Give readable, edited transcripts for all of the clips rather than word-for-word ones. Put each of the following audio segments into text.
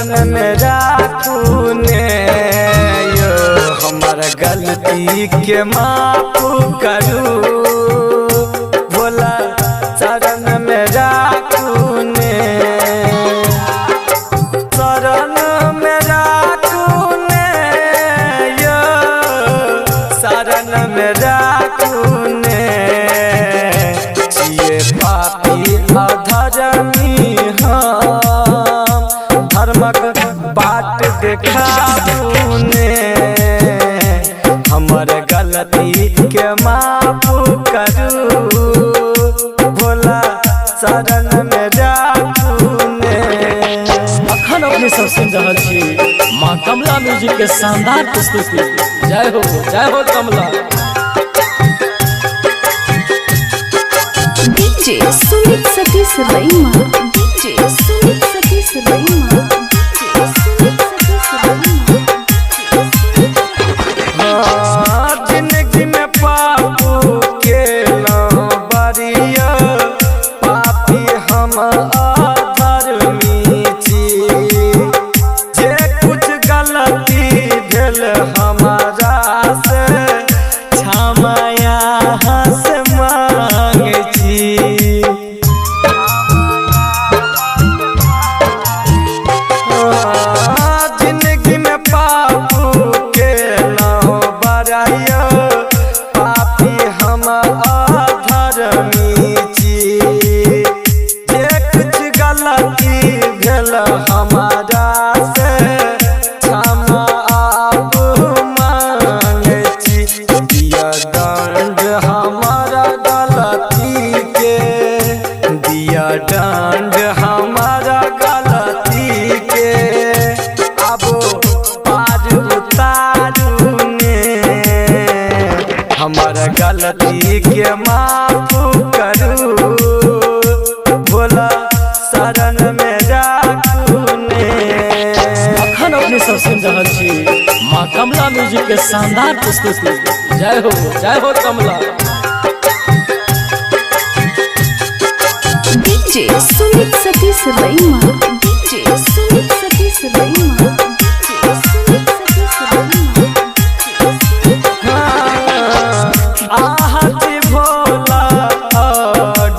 शरण में राखू ने यो हमर गलती के माफ करू भोला शरण में राखू ने शरण में राखू ने यो शरण में राखू ने ये पापी अधर्मी हम धर्मक बाट देखाऊ ने हमर गलती के माफ करू भोला शरण में राखू ने। अखन अपने सब सुन रहल छी माँ कमला म्यूजिक के शानदार प्रस्तुति। जय हो कमला। DJ Sumit Satish रईमा, DJ Sumit Satish रईमा, DJ Sumit Satish रईमा। जिंदगी में पापू के बरिया पापी हम अधर्मी छी जे कुछ गलती भेल हमारा से क्षमा यहाँ से मांगे छी। जिंदगी में पापू के बरिया पापी हम अधर्मी छी जे कुछ गलती भेल हमारा से क्षमा आप मांगे छी। दिया दंड हमारा गलती के, दिया दंड हमारा गलती के अब पार उतारू ने हमारा गलती के माफ करू भोला शरण में राखू ने। अखन अपने सब सुन रहल छी माँ कमला म्यूजिक के शानदार प्रस्तुति। जय हो कमला। DJ Sumit Satish रईमा, DJ Sumit Satish रईमा, DJ Sumit Satish रईमा। आहति Bhola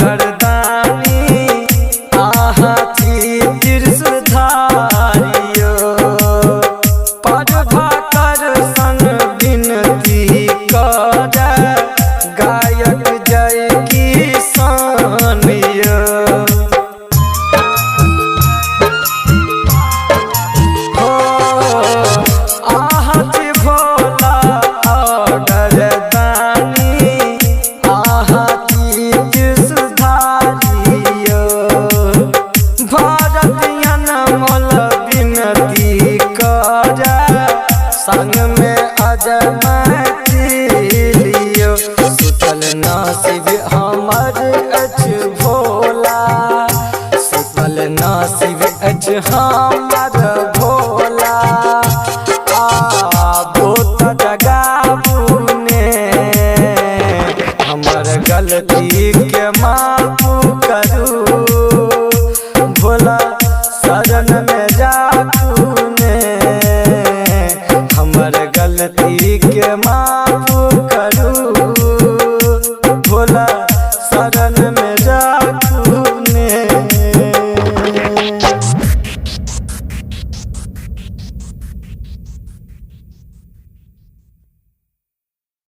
डरदानी आहति त्रिशूलधारियो Prabhakar संग विनती कर गायक जय किसानियो। आहति भोला डरदानी आहति त्रिशूलधारियो भारतीयन मोल विनती कर संग में अजमतिलियो। सुतल नसीब हमर अछि भोला, सुतल नसीब अछि हमर भोला आबो त जगाबू ने हमर गलती